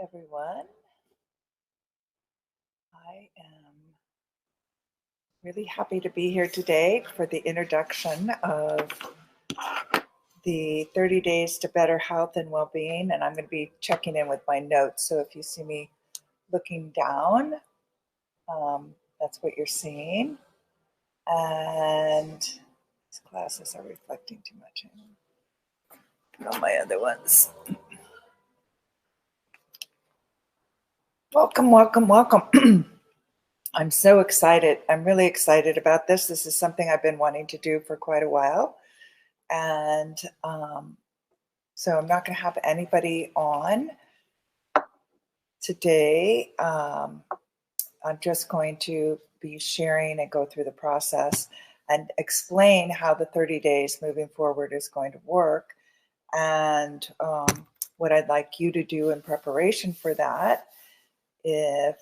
everyone. I am really happy to be here today for the introduction of the 30 Days to Better Health and Well-Being, and I'm going to be checking in with my notes. So if you see me looking down, that's what you're seeing. And these glasses are reflecting too much. Put on my other ones. Welcome. I'm so excited. I'm really excited about this. This is something I've been wanting to do for quite a while. And so I'm not going to have anybody on today. I'm just going to be sharing and go through the process and explain how the 30 days moving forward is going to work, and what I'd like you to do in preparation for that if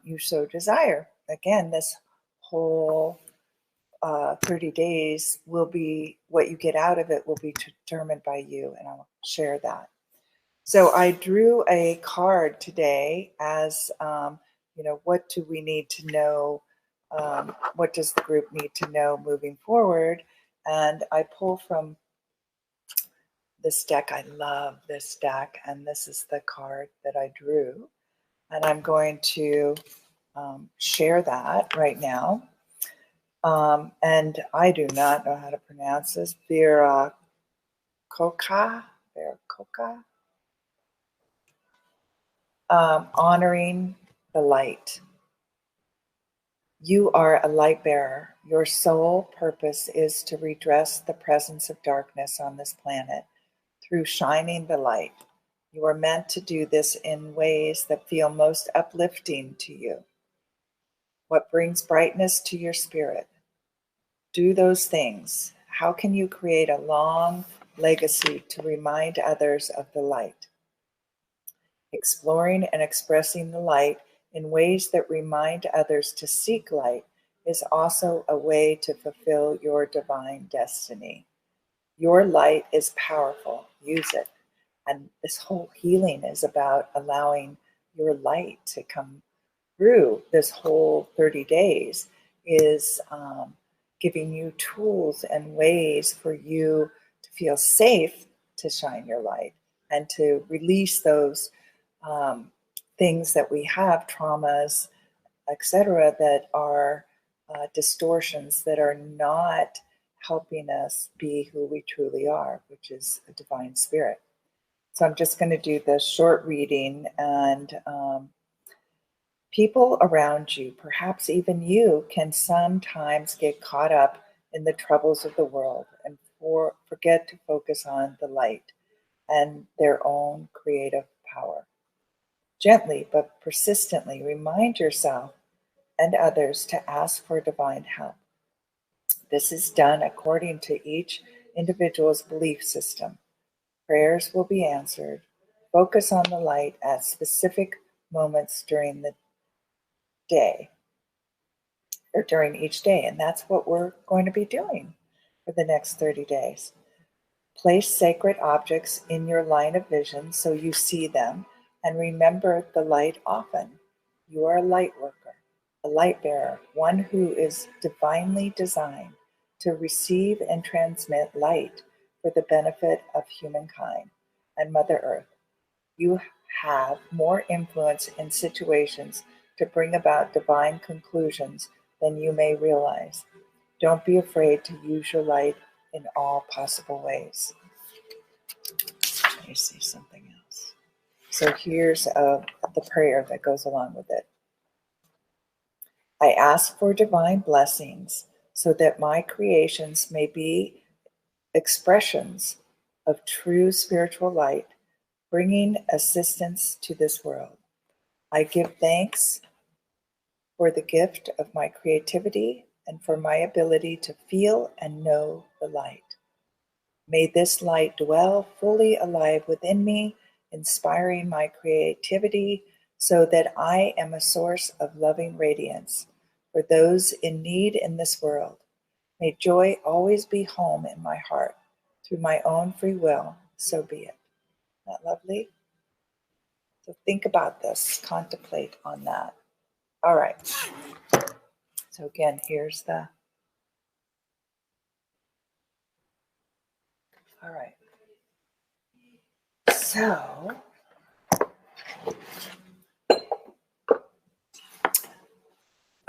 you so desire. Again, this whole 30 days will be, what you get out of it will be determined by you, and I'll share that. So I drew a card today as, what do we need to know? What does the group need to know moving forward? And I pull from this deck. I love this deck, and this is the card that I drew. And I'm going to share that right now. And I do not know how to pronounce this. Viracocha. Honoring the light. You are a light bearer. Your sole purpose is to redress the presence of darkness on this planet through shining the light. You are meant to do this in ways that feel most uplifting to you. What brings brightness to your spirit? Do those things. How can you create a long legacy to remind others of the light? Exploring and expressing the light in ways that remind others to seek light is also a way to fulfill your divine destiny. Your light is powerful. Use it. And this whole healing is about allowing your light to come through. This whole 30 days is giving you tools and ways for you to feel safe to shine your light and to release those things that we have, traumas, etc., that are distortions that are not helping us be who we truly are, which is a divine spirit. So I'm just going to do this short reading, and people around you, perhaps even you, can sometimes get caught up in the troubles of the world and forget to focus on the light and their own creative power. Gently but persistently remind yourself and others to ask for divine help. This is done according to each individual's belief system. Prayers will be answered. Focus on the light at specific moments during the day, or during each day, and that's what we're going to be doing for the next 30 days. Place sacred objects in your line of vision so you see them, and remember the light often. You are a light worker, a light bearer, one who is divinely designed to receive and transmit light for the benefit of humankind and Mother Earth. You have more influence in situations to bring about divine conclusions than you may realize. Don't be afraid to use your light in all possible ways. Let me see something else. So here's the prayer that goes along with it. I ask for divine blessings so that my creations may be expressions of true spiritual light, bringing assistance to this world. I give thanks for the gift of my creativity and for my ability to feel and know the light. May this light dwell fully alive within me, inspiring my creativity so that I am a source of loving radiance for those in need in this world. May joy always be home in my heart. Through my own free will, so be it. Isn't that lovely? So think about this, contemplate on that. All right. So again, here's the, all right. So,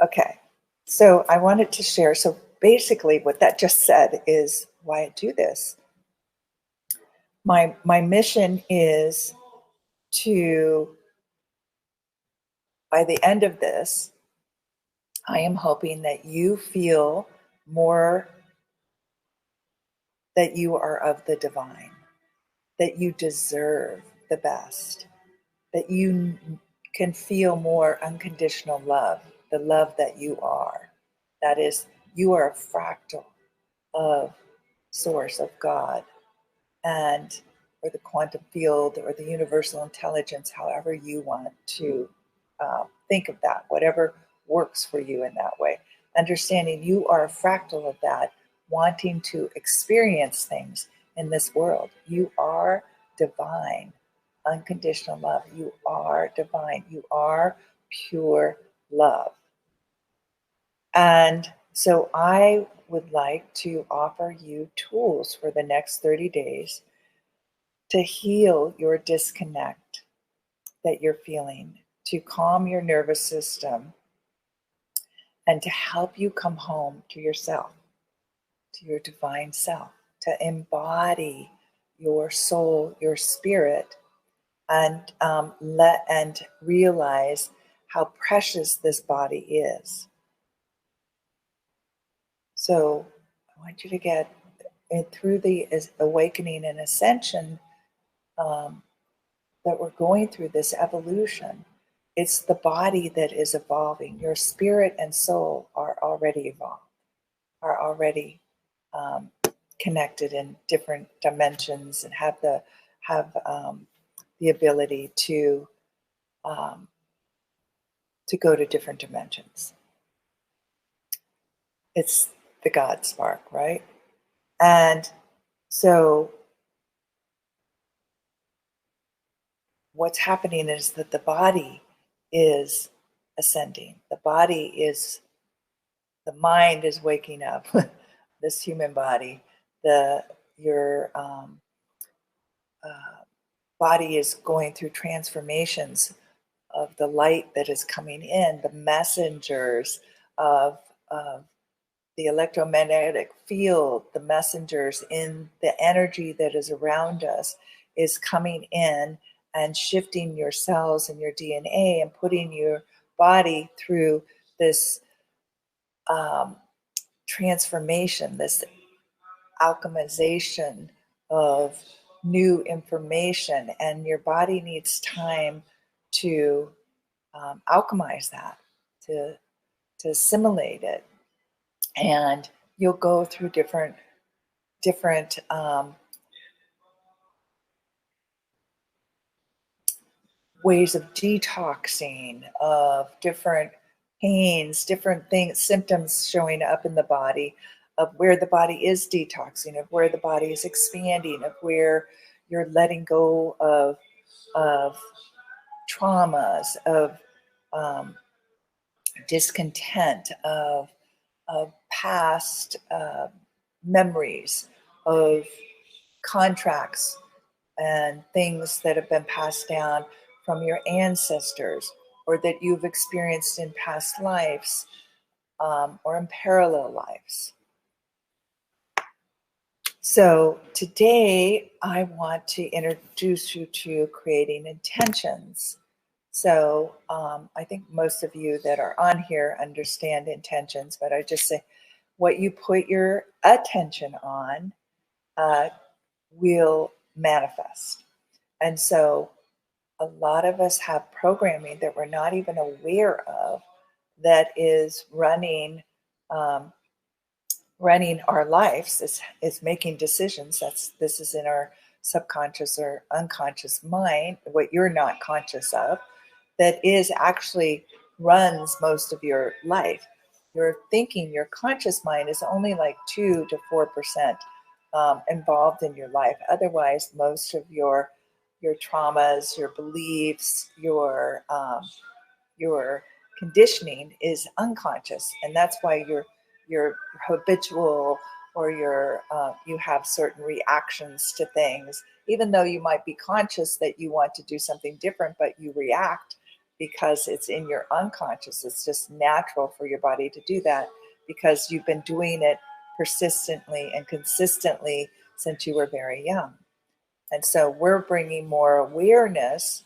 okay. So I wanted to share, so basically what that just said is why I do this. My mission is to, by the end of this, I am hoping that you feel more that you are of the divine, that you deserve the best, that you can feel more unconditional love, the love that you are. That is, you are a fractal of Source, of God, and or the quantum field or the universal intelligence, however you want to think of that, whatever works for you in that way. Understanding you are a fractal of that, wanting to experience things in this world. You are divine, unconditional love. You are divine. You are pure love. And so I would like to offer you tools for the next 30 days to heal your disconnect that you're feeling, to calm your nervous system, and to help you come home to yourself, to your divine self, to embody your soul, your spirit, and realize how precious this body is. So I want you to get through the awakening and ascension that we're going through, this evolution. It's the body that is evolving. Your spirit and soul are already evolved, are already connected in different dimensions, and have the ability to go to different dimensions. It's the God spark, right? And so what's happening is that the body is ascending. The mind is waking up. This human body, your body is going through transformations of the light that is coming in, the messengers of the electromagnetic field, the messengers in the energy that is around us is coming in and shifting your cells and your DNA and putting your body through this transformation, this alchemization of new information. And your body needs time to alchemize that, to assimilate it. And you'll go through different ways of detoxing, of different pains, different things, symptoms showing up in the body, of where the body is detoxing, of where the body is expanding, of where you're letting go of traumas, of discontent, of past memories, of contracts and things that have been passed down from your ancestors, or that you've experienced in past lives, or in parallel lives. So today I want to introduce you to creating intentions. So I think most of you that are on here understand intentions, but I just say what you put your attention on will manifest. And so a lot of us have programming that we're not even aware of that is running our lives, is making decisions. This is in our subconscious or unconscious mind, what you're not conscious of, that is actually runs most of your life. Your thinking, your conscious mind is only like 2 to 4% involved in your life. Otherwise, most of your traumas, your beliefs, your conditioning is unconscious, and that's why you're habitual, or you have certain reactions to things, even though you might be conscious that you want to do something different, but you react because it's in your unconscious. It's just natural for your body to do that because you've been doing it persistently and consistently since you were very young. And so we're bringing more awareness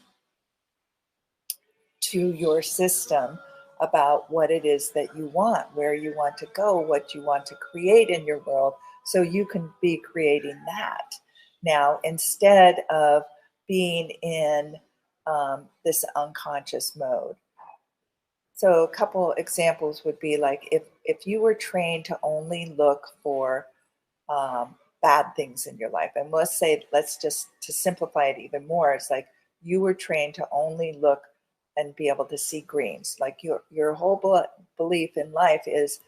to your system about what it is that you want, where you want to go, what you want to create in your world, so you can be creating that now instead of being in this unconscious mode. So a couple examples would be like if you were trained to only look for bad things in your life, and let's just to simplify it even more, it's like you were trained to only look and be able to see greens. Like your whole belief in life is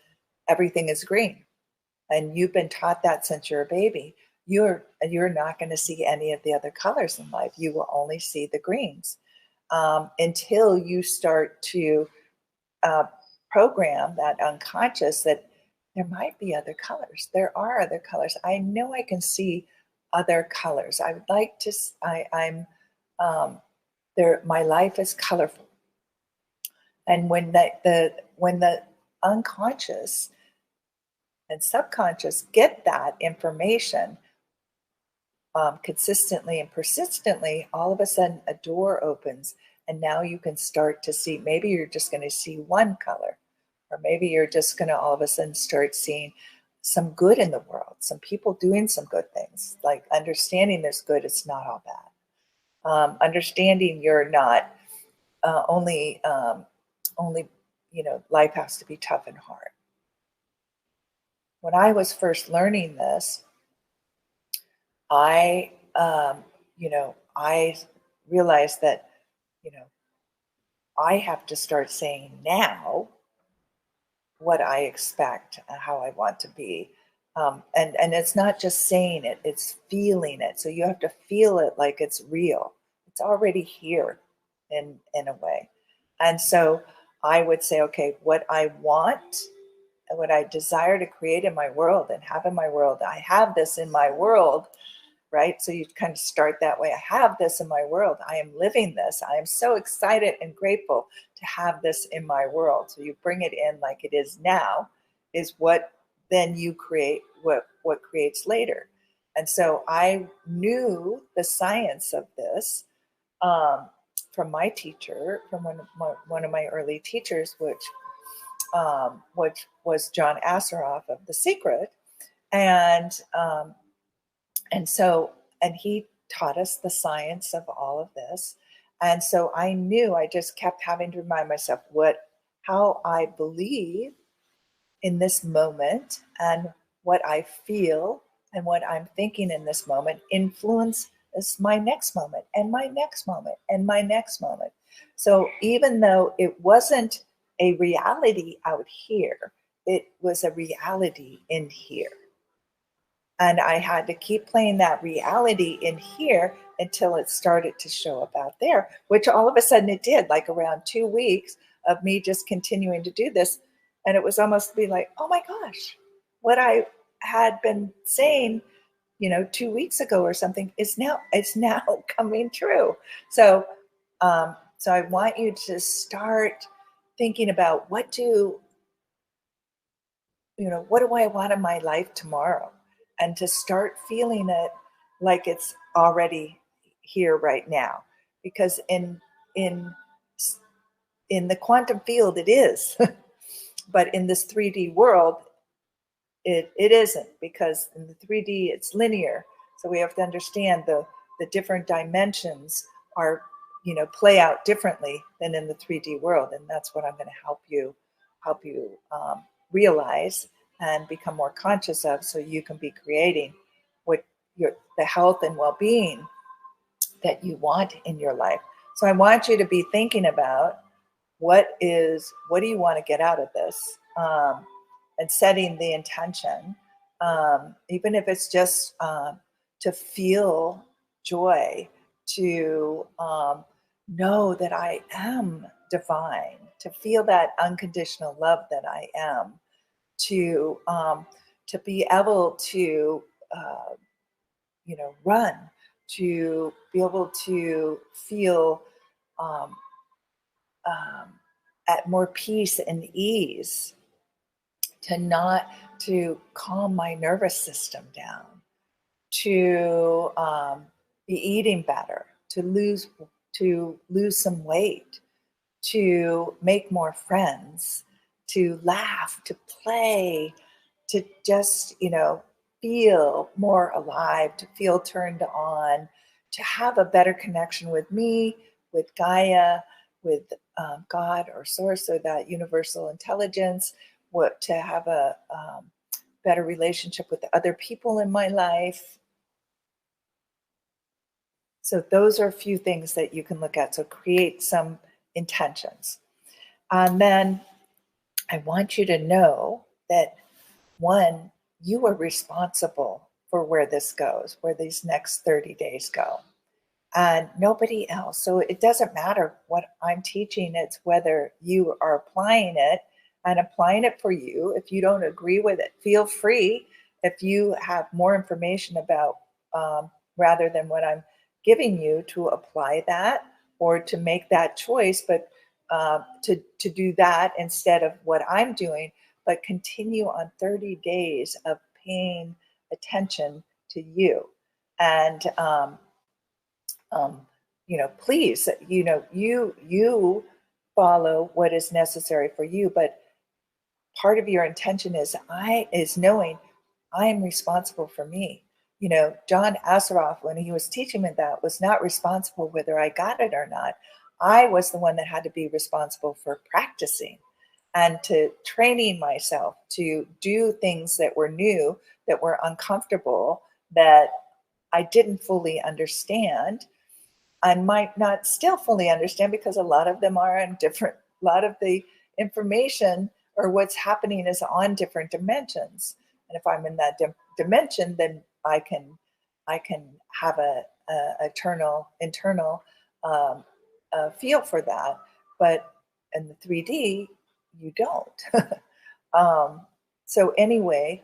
everything is green, and you've been taught that since you're a baby. You're not going to see any of the other colors in life. You will only see the greens until you start to program that unconscious that there might be other colors. There are other colors. I know I can see other colors. I would like to. I'm there. My life is colorful. And when the unconscious and subconscious get that information consistently and persistently, all of a sudden a door opens, and now you can start to see. Maybe you're just going to see one color, or maybe you're just going to all of a sudden start seeing some good in the world, some people doing some good things, like understanding there's good, it's not all bad. Understanding you're not only life has to be tough and hard. When I was first learning this, I I realized that you know I have to start saying now what I expect and how I want to be. And it's not just saying it, it's feeling it. So you have to feel it like it's real. It's already here in a way. And so I would say, okay, what I want and what I desire to create in my world and have in my world, I have this in my world, right? So you kind of start that way. I have this in my world. I am living this. I am so excited and grateful to have this in my world. So you bring it in like it is now, is what then you create, what creates later. And so I knew the science of this from my teacher, from one of my early teachers, which was John Asseroff of The Secret. And he taught us the science of all of this. And so I knew, I just kept having to remind myself how I believe in this moment, and what I feel and what I'm thinking in this moment influences my next moment and my next moment and my next moment. So even though it wasn't a reality out here, it was a reality in here. And I had to keep playing that reality in here until it started to show up out there, which all of a sudden it did, like around 2 weeks of me just continuing to do this. And it was almost be like, oh my gosh, what I had been saying, 2 weeks ago or something it's now coming true. So I want you to start thinking about what do I want in my life tomorrow? And to start feeling it like it's already here right now. Because in in the quantum field it is. But in this 3D world, it isn't, because in the 3D it's linear. So we have to understand the different dimensions are, play out differently than in the 3D world. And that's what I'm going to help you realize and become more conscious of, so you can be creating what the health and well-being that you want in your life. So I want you to be thinking about what do you want to get out of this, and setting the intention, even if it's just to feel joy to know that I am divine, to feel that unconditional love that I am, to be able to run, to be able to feel um, um, at more peace and ease, to calm my nervous system down, to be eating better, to lose some weight, to make more friends, to laugh, to play, to just, feel more alive, to feel turned on, to have a better connection with me, with Gaia, with God or Source or that universal intelligence, to have a better relationship with the other people in my life. So those are a few things that you can look at. So create some intentions. And then I want you to know that, one, you are responsible for where this goes, where these next 30 days go, and nobody else. So it doesn't matter what I'm teaching, it's whether you are applying it and applying it for you. If you don't agree with it, feel free. If you have more information about, rather than what I'm giving you, to apply that or to make that choice, but to do that instead of what I'm doing, but continue on 30 days of paying attention to you. And please, you follow what is necessary for you, but part of your intention is knowing I am responsible for me. John Assaraf, when he was teaching me that, was not responsible whether I got it or not. I was the one that had to be responsible for practicing and to training myself to do things that were new, that were uncomfortable, that I didn't fully understand. I might not still fully understand because a lot of them are in different, a lot of the information or what's happening is on different dimensions. And if I'm in that dimension, then I can have a internal feel for that. But in the 3D, you don't. So anyway,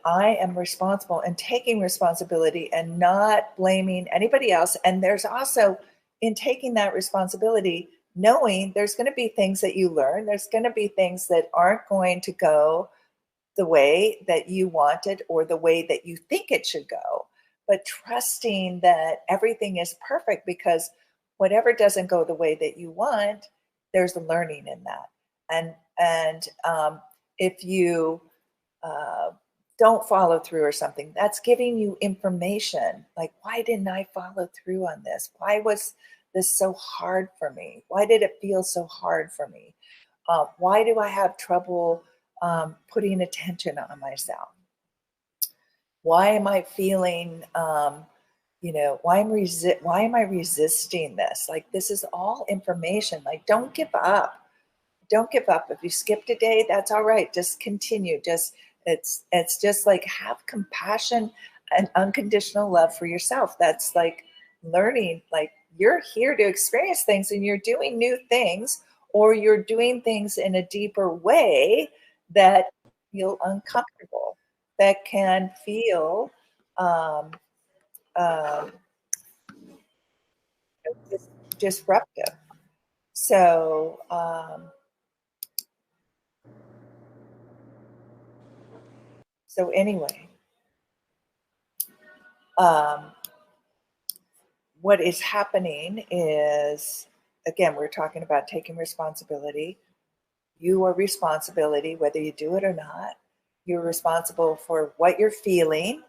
I am responsible and taking responsibility and not blaming anybody else. And there's also, in taking that responsibility, knowing there's going to be things that you learn, there's going to be things that aren't going to go the way that you want it or the way that you think it should go, but trusting that everything is perfect, because whatever doesn't go the way that you want, there's a learning in that. And if you uh, don't follow through or something, that's giving you information. Like, why didn't I follow through on this? Why was this so hard for me? Why did it feel so hard for me? Why do I have trouble putting attention on myself? Why am I feeling, why am I resisting this? Like, this is all information. Like, don't give up. Don't give up. If you skipped a day, that's all right. Just continue. It's just like, have compassion and unconditional love for yourself. That's like learning, like, you're here to experience things and you're doing new things, or you're doing things in a deeper way that feel uncomfortable, that can feel um, um, disruptive. So, anyway, um, what is happening is, again, we're talking about taking responsibility. You are responsibility, whether you do it or not. You're responsible for what you're feeling.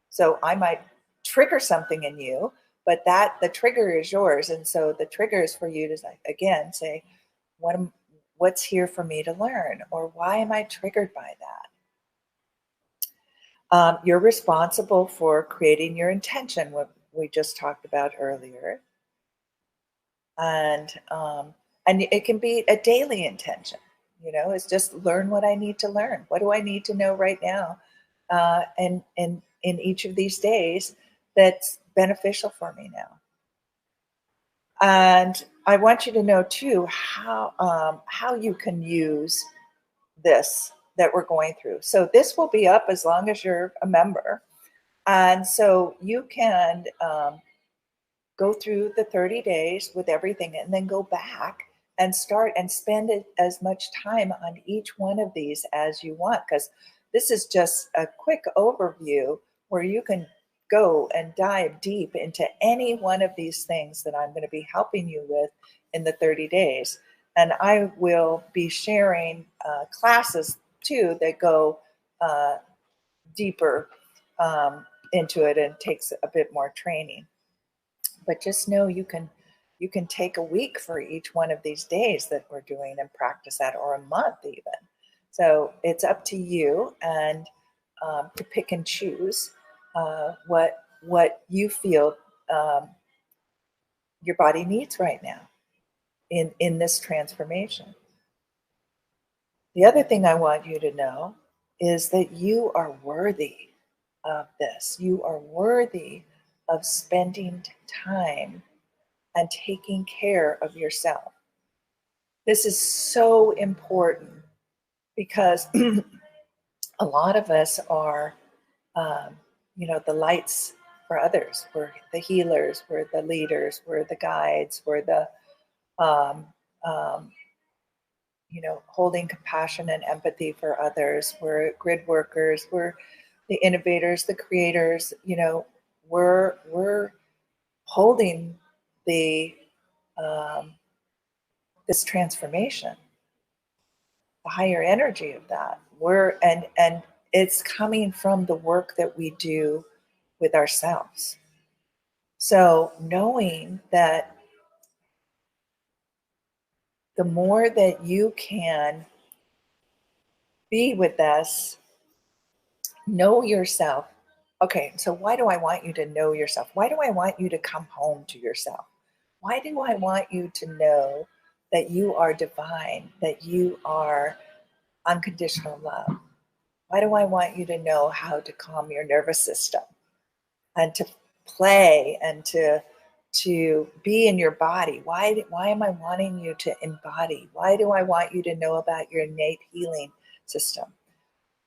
So I might trigger something in you, but that the trigger is yours. And so the trigger is for you to, again, say, what's here for me to learn? Or why am I triggered by that? You're responsible for creating your intention, what we just talked about earlier. And it can be a daily intention. It's just learn what I need to learn. What do I need to know right now? And in each of these days, that's beneficial for me now. And I want you to know too how you can use this that we're going through. So this will be up as long as you're a member, and so you can go through the 30 days with everything, and then go back and start and spend as much time on each one of these as you want, because this is just a quick overview where you can go and dive deep into any one of these things that I'm going to be helping you with in the 30 days. And I will be sharing classes too that go uh, deeper into it and takes a bit more training. But just know you can take a week for each one of these days that we're doing and practice that, or a month even. So it's up to you, and to pick and choose what you feel your body needs right now in this transformation. The other thing I want you to know is that you are worthy of this. You are worthy of spending time and taking care of yourself. This is so important because a lot of us are, the lights for others. We're the healers, we're the leaders, we're the guides, we're the, um, um, holding compassion and empathy for others. We're grid workers, we're the innovators, the creators. We're holding the this transformation, the higher energy of that. And it's coming from the work that we do with ourselves. So knowing that the more that you can be with us, know yourself. Okay, so why do I want you to know yourself? Why do I want you to come home to yourself? Why do I want you to know that you are divine, that you are unconditional love? Why do I want you to know how to calm your nervous system and to play and to be in your body? Why am I wanting you to embody? Why do I want you to know about your innate healing system?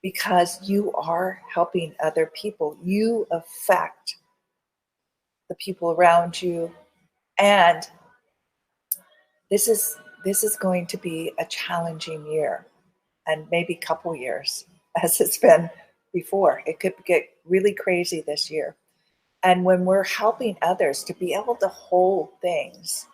Because you are helping other people. You affect the people around you, and this is going to be a challenging year, and maybe couple years, as it's been before. It could get really crazy this year. And when we're helping others to be able to hold things,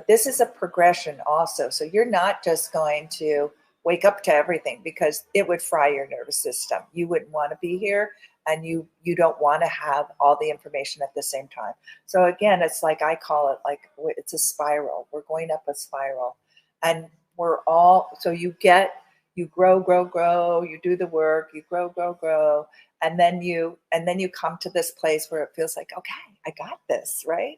this is a progression also. So you're not just going to wake up to everything, because it would fry your nervous system. You wouldn't want to be here, and you don't want to have all the information at the same time. So again, it's like, I call it like, it's a spiral. We're going up a spiral, and we're all, so you grow, grow, grow, you do the work, you grow, grow, grow, and then you come to this place where it feels like, okay, I got this, right?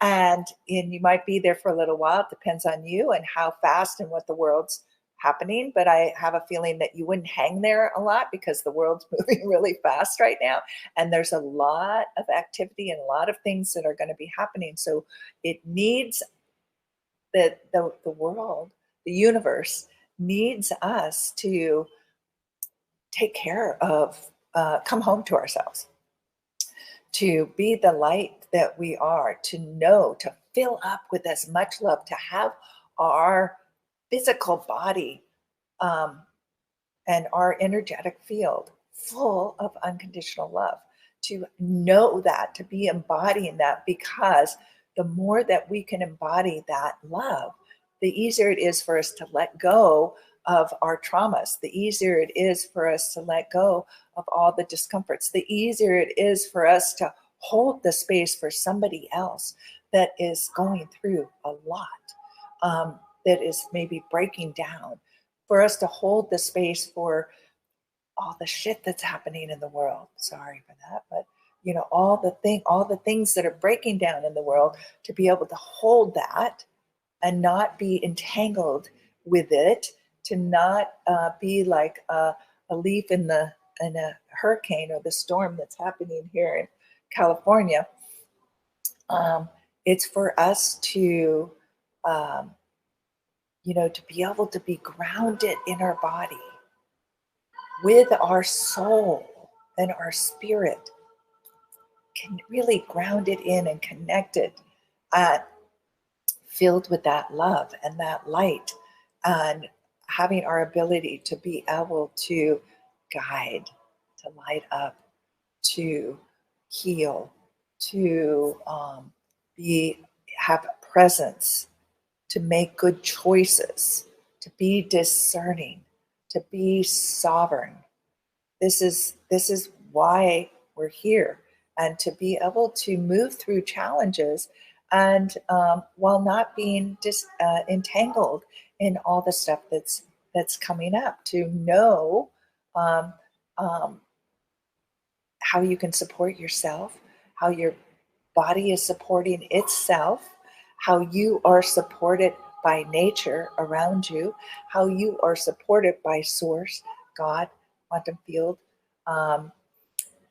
And you might be there for a little while. It depends on you and how fast and what the world's happening. But I have a feeling that you wouldn't hang there a lot, because the world's moving really fast right now, and there's a lot of activity and a lot of things that are going to be happening. So it needs the world, the universe needs us to take care of, come home to ourselves, to be the light that we are, to know, to fill up with as much love, to have our physical body and our energetic field full of unconditional love, to know that, to be embodying that, because the more that we can embody that love, the easier it is for us to let go of our traumas, the easier it is for us to let go of all the discomforts, the easier it is for us to hold the space for somebody else that is going through a lot, that is maybe breaking down, for us to hold the space for all the shit that's happening in the world. Sorry for that, but all the things that are breaking down in the world, to be able to hold that and not be entangled with it, to not be like a leaf in a hurricane or the storm that's happening here California, it's for us to, um, to be able to be grounded in our body with our soul and our spirit, can really ground it in and connect it, uh, filled with that love and that light, and having our ability to be able to guide, to light up, to heal, to be have presence, to make good choices, to be discerning, to be sovereign. This is why we're here, and to be able to move through challenges, and while not being entangled in all the stuff that's coming up, to know um, um, how you can support yourself, how your body is supporting itself, how you are supported by nature around you, how you are supported by source, God, quantum field, um,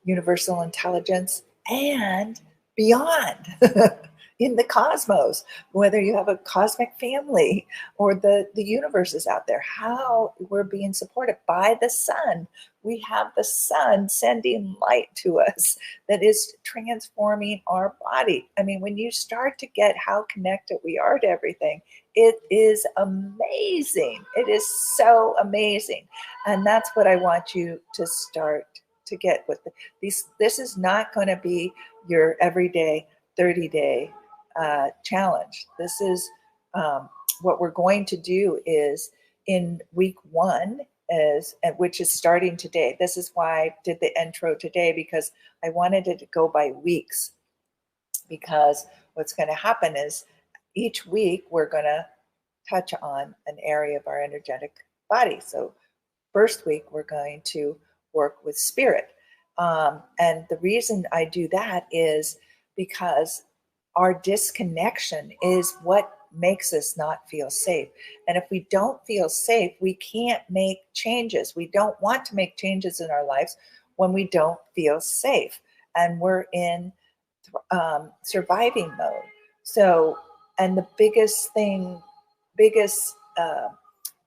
universal intelligence, and beyond in the cosmos, whether you have a cosmic family or the universe is out there, how we're being supported by the sun. We have the sun sending light to us that is transforming our body. I mean, when you start to get how connected we are to everything, it is amazing. It is so amazing. And that's what I want you to start to get with these. This is not going to be your everyday 30-day challenge. This is what we're going to do is in week one, which is starting today. This is why I did the intro today, because I wanted it to go by weeks, because what's going to happen is each week we're going to touch on an area of our energetic body. So first week we're going to work with spirit. And the reason I do that is because our disconnection is what makes us not feel safe. And if we don't feel safe, we can't make changes. We don't want to make changes in our lives when we don't feel safe and we're in surviving mode. So, and the biggest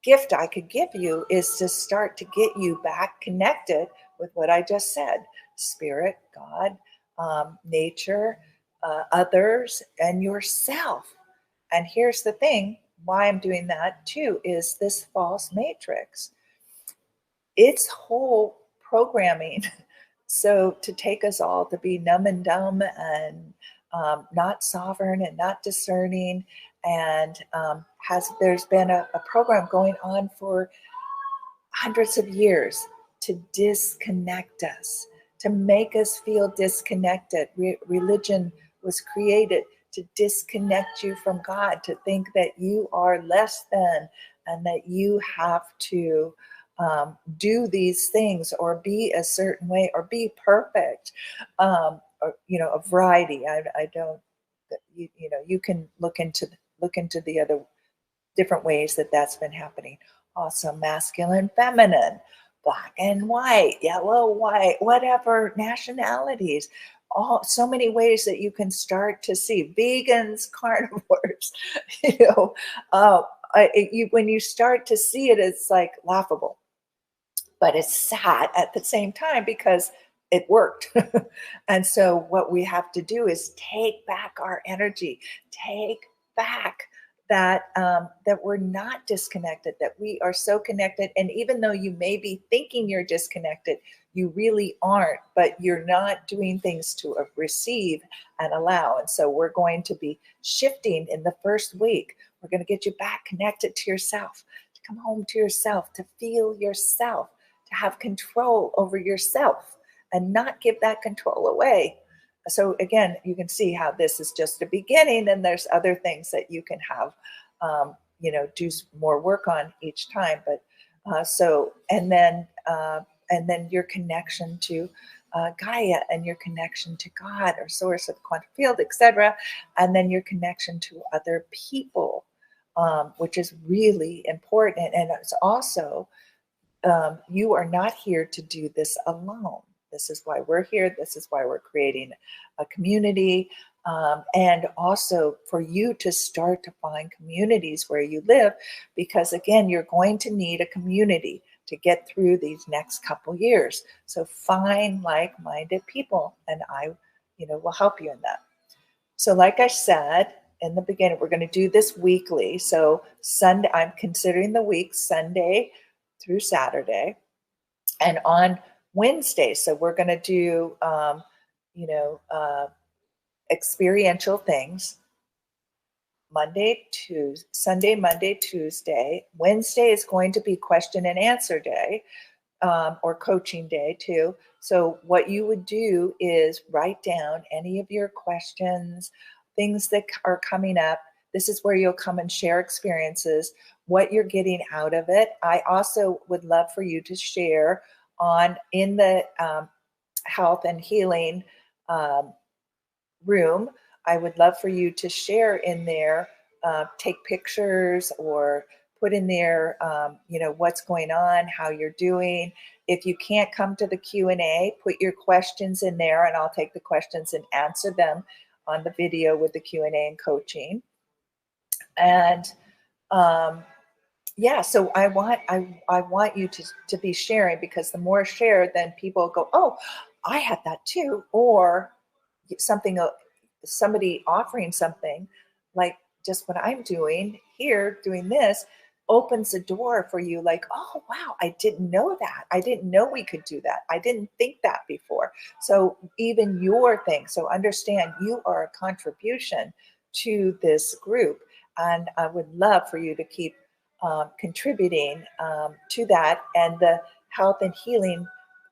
gift I could give you is to start to get you back connected with what I just said: spirit, God, nature, others, and yourself. And here's the thing, why I'm doing that too is this false matrix. Its whole programming, so to take us all to be numb and dumb and not sovereign and not discerning, and there's been a program going on for hundreds of years to disconnect us, to make us feel disconnected. Religion was created to disconnect you from God, to think that you are less than, and that you have to do these things or be a certain way or be perfect, or a variety. I don't. You can look into the other different ways that that's been happening. Also, masculine, feminine, black and white, yellow, white, whatever nationalities. So many ways that you can start to see vegans, carnivores. You know, when you start to see it, it's like laughable, but it's sad at the same time because it worked. And so what we have to do is take back our energy, take back that we're not disconnected, that we are so connected. And even though you may be thinking you're disconnected, you really aren't, but you're not doing things to receive and allow. And so we're going to be shifting in the first week. We're going to get you back connected to yourself, to come home to yourself, to feel yourself, to have control over yourself and not give that control away. So again, you can see how this is just a beginning, and there's other things that you can have, do more work on each time. But and then your connection to Gaia, and your connection to God or source of the quantum field, etc., and then your connection to other people, which is really important. And it's also, you are not here to do this alone. This is why we're here. This is why we're creating a community. And also for you to start to find communities where you live, because again, you're going to need a community to get through these next couple years. So find like-minded people, and I, will help you in that. So like I said in the beginning, we're going to do this weekly. So Sunday, I'm considering the week Sunday through Saturday, and on Wednesday. So we're going to do, experiential things. Sunday, Monday, Tuesday. Wednesday is going to be question and answer day, or coaching day too. So what you would do is write down any of your questions, things that are coming up. This is where you'll come and share experiences, what you're getting out of it. I also would love for you to share in the health and healing room. I would love for you to share in there, take pictures or put in there, what's going on, how you're doing. If you can't come to the Q&A, put your questions in there and I'll take the questions and answer them on the video with the Q&A and coaching. And so I want you to be sharing, because the more share, then people go, oh, I had that too. Or somebody offering something like just what I'm doing here, doing this, opens the door for you, like, oh wow, I didn't know that. I didn't know we could do that. I didn't think that before. So even your thing. So understand you are a contribution to this group. And I would love for you to keep contributing to that. And the health and healing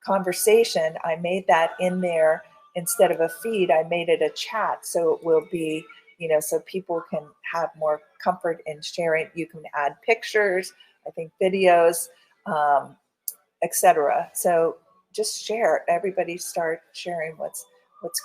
conversation, I made that in there. Instead of a feed, I made it a chat. So it will be, so people can have more comfort in sharing. You can add pictures, I think videos, etc. So just share. Everybody start sharing what's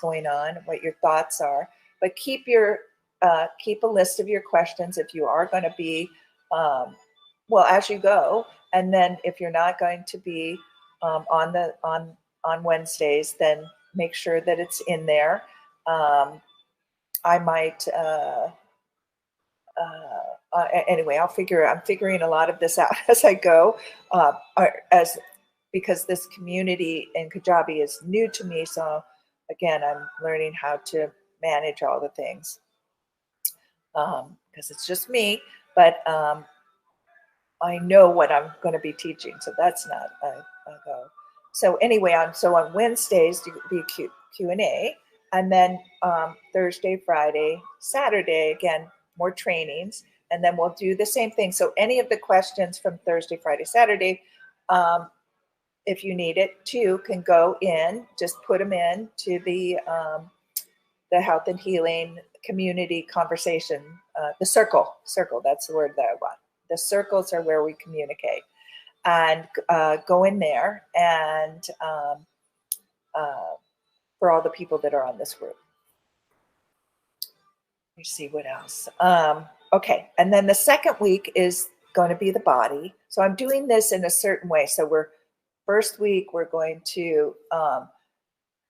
going on, what your thoughts are. But keep a list of your questions if you are going to be, as you go. And then if you're not going to be on Wednesdays, then make sure that it's in there. I might, anyway, I'm figuring a lot of this out as I go, because this community in Kajabi is new to me. So again, I'm learning how to manage all the things, because it's just me, but I know what I'm going to be teaching. So that's not a go. So anyway, on Wednesdays, you be Q&A, and then Thursday, Friday, Saturday, again, more trainings, and then we'll do the same thing. So any of the questions from Thursday, Friday, Saturday, if you need it too, can go in, just put them in to the health and healing community conversation, the circle, that's the word that I want. The circles are where we communicate, and go in there, and for all the people that are on this group. Let me see what else. Okay, and then the second week is going to be the body. So I'm doing this in a certain way. So first week we're going to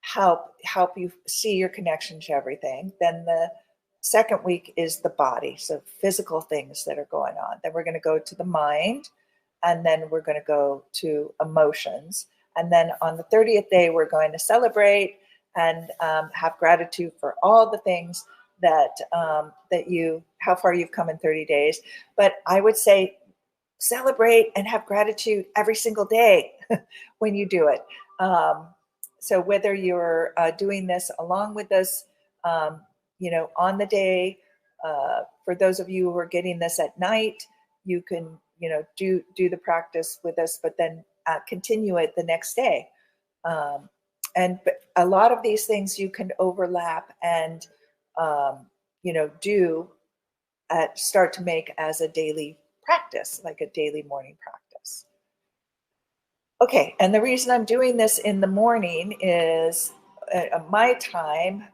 help you see your connection to everything. Then the second week is the body, so physical things that are going on. Then we're going to go to the mind, and then we're going to go to emotions. And then on the 30th day, we're going to celebrate and have gratitude for all the things that how far you've come in 30 days. But I would say celebrate and have gratitude every single day when you do it. So whether you're doing this along with us, on the day, for those of you who are getting this at night, you can, do the practice with us, but then continue it the next day. And a lot of these things you can overlap and, start to make as a daily practice, like a daily morning practice. Okay, and the reason I'm doing this in the morning is my time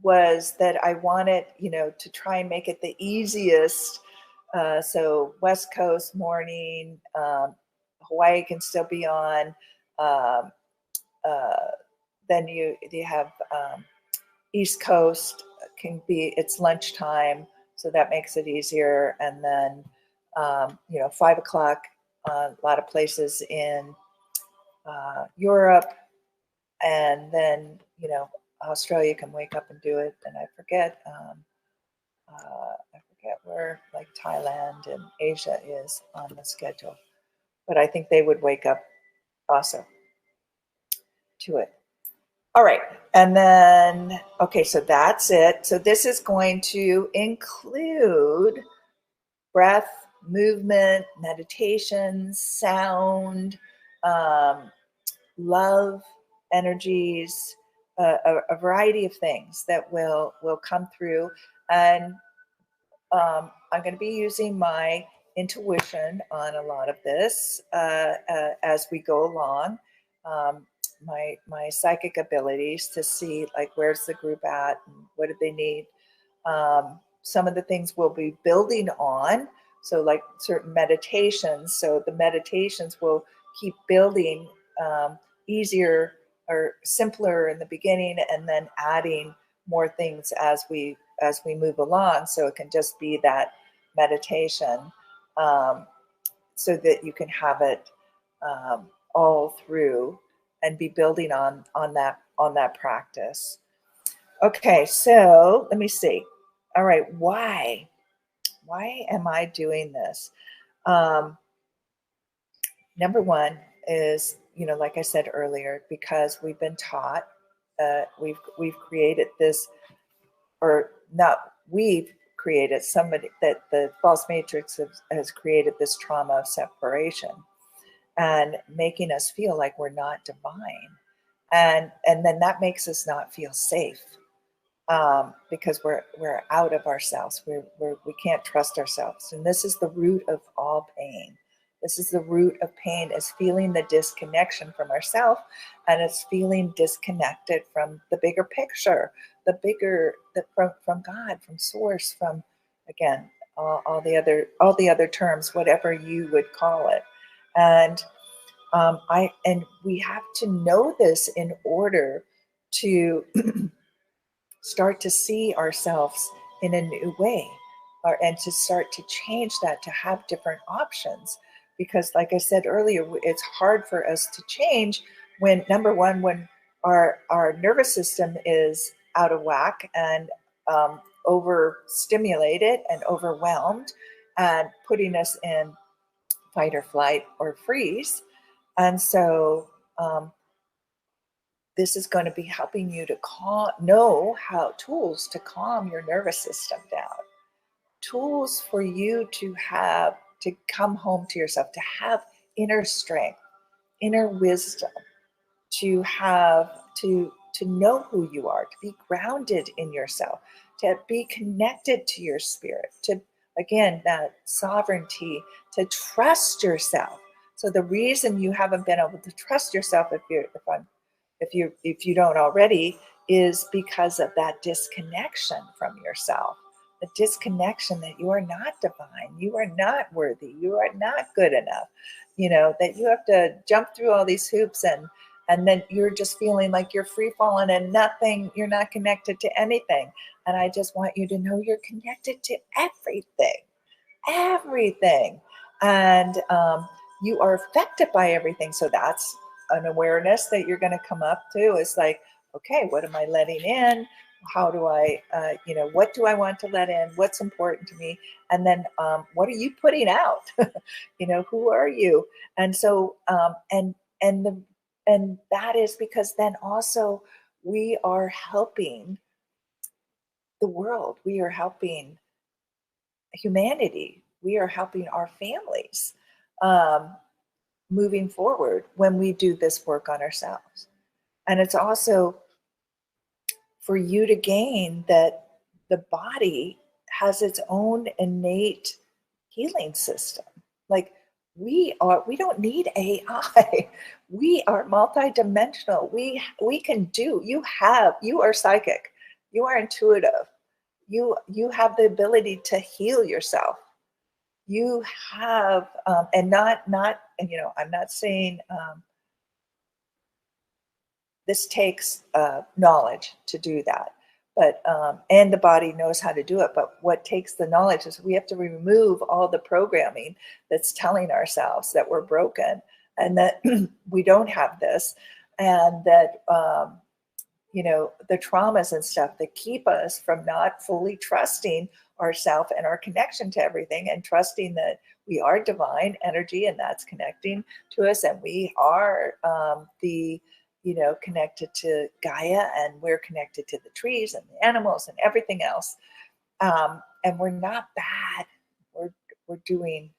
was that I wanted, to try and make it the easiest. So West Coast morning, Hawaii can still be on. Um, then you have East Coast can be, it's lunchtime, so that makes it easier. And then 5 o'clock, a lot of places in Europe, and then Australia can wake up and do it. And I forget where like Thailand and Asia is on the schedule, but I think they would wake up also to it. All right, and then okay, so that's it. So this is going to include breath, movement, meditation, sound, love, energies, a variety of things that will come through. And I'm going to be using my intuition on a lot of this as we go along. My psychic abilities to see like where's the group at and what do they need. Some of the things we'll be building on. So like certain meditations. So the meditations will keep building easier or simpler in the beginning, and then adding more things as we move along. So it can just be that meditation, so that you can have it all through and be building on that practice. Okay, so let me see. All right, why am I doing this? Number one is, like I said earlier, because we've been taught, we've created this, or not we've created, somebody, that the false matrix has created this trauma of separation and making us feel like we're not divine. And then that makes us not feel safe, because we're out of ourselves. We can't trust ourselves. And this is the root of all pain. This is the root of pain, is feeling the disconnection from ourselves, and it's feeling disconnected from the bigger picture, from God, from source, from, again, all the other terms, whatever you would call it. And we have to know this in order to start to see ourselves in a new way, and to start to change that, to have different options. Because like I said earlier, it's hard for us to change when, number one, when our nervous system is out of whack and overstimulated and overwhelmed, and putting us in fight or flight or freeze. And so this is going to be helping you to know how tools to calm your nervous system down, tools for you to have, to come home to yourself, to have inner strength, inner wisdom, to have, to know who you are, to be grounded in yourself, to be connected to your spirit, to, again, that sovereignty, to trust yourself. So the reason you haven't been able to trust yourself, if you don't already, is because of that disconnection from yourself, the disconnection that you are not divine, you are not worthy, you are not good enough, that you have to jump through all these hoops, and then you're just feeling like you're free falling and nothing, you're not connected to anything. And I just want you to know you're connected to everything. And you are affected by everything. So that's an awareness that you're going to come up to. Is like, okay, what am I letting in? How do I, what do I want to let in? What's important to me? And then what are you putting out? Who are you? And so, and that is because then also we are helping the world. We are helping humanity. We are helping our families moving forward when we do this work on ourselves. And it's also for you to gain that the body has its own innate healing system. Like we don't need AI. We are multidimensional. We can do, you are psychic, you are intuitive, you have the ability to heal yourself. You have, and not, I'm not saying this takes knowledge to do that. But and the body knows how to do it. But what takes the knowledge is we have to remove all the programming that's telling ourselves that we're broken and that we don't have this, and that the traumas and stuff that keep us from not fully trusting ourselves and our connection to everything, and trusting that we are divine energy and that's connecting to us, and we are connected to Gaia, and we're connected to the trees and the animals and everything else. And we're not bad. We're doing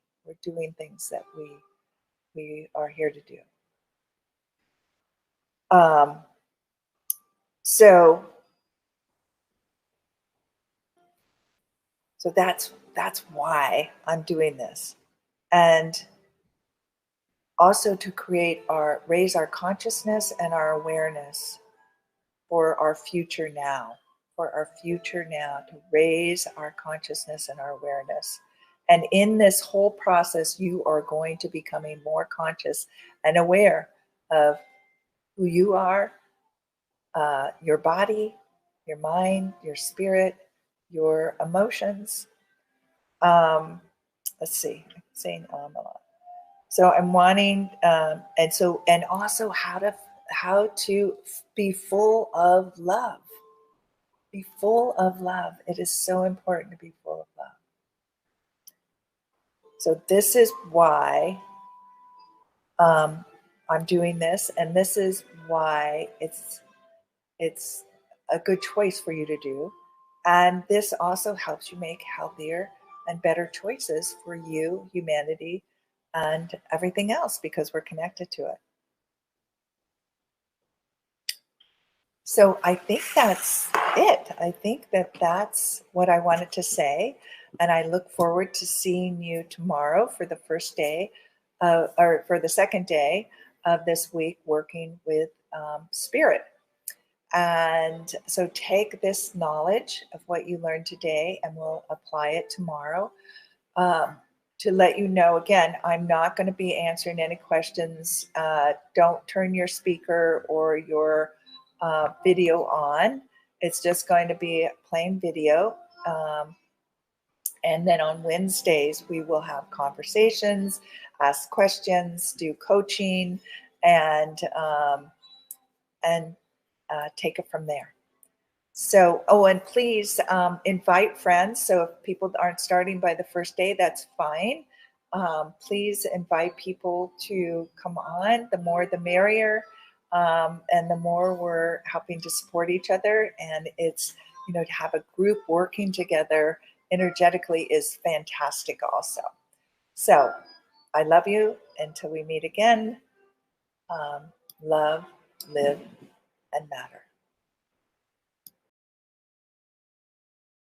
things that we are here to do. So that's why I'm doing this, and also to raise our consciousness and our awareness for our future now, to raise our consciousness and our awareness. And in this whole process, you are going to becoming more conscious and aware of who you are, your body, your mind, your spirit, your emotions. Let's see, I'm saying a lot. So I'm wanting, and also how to be full of love. Be full of love. It is so important to be full of love. So this is why I'm doing this, and this is why it's a good choice for you to do. And this also helps you make healthier and better choices for you, humanity, and everything else, because we're connected to it. So I think that's it. I think that's what I wanted to say. And I look forward to seeing you tomorrow for the first day, or for the second day of this week, working with spirit. And so take this knowledge of what you learned today, and we'll apply it tomorrow. To let you know, again, I'm not going to be answering any questions. Don't turn your speaker or your video on. It's just going to be plain video. And then on Wednesdays, we will have conversations, ask questions, do coaching, and take it from there. So, and please invite friends. So if people aren't starting by the first day, that's fine. Please invite people to come on. The more, the merrier. And the more we're helping to support each other. And it's, to have a group working together energetically is fantastic also. So I love you until we meet again. Love, live, and matter.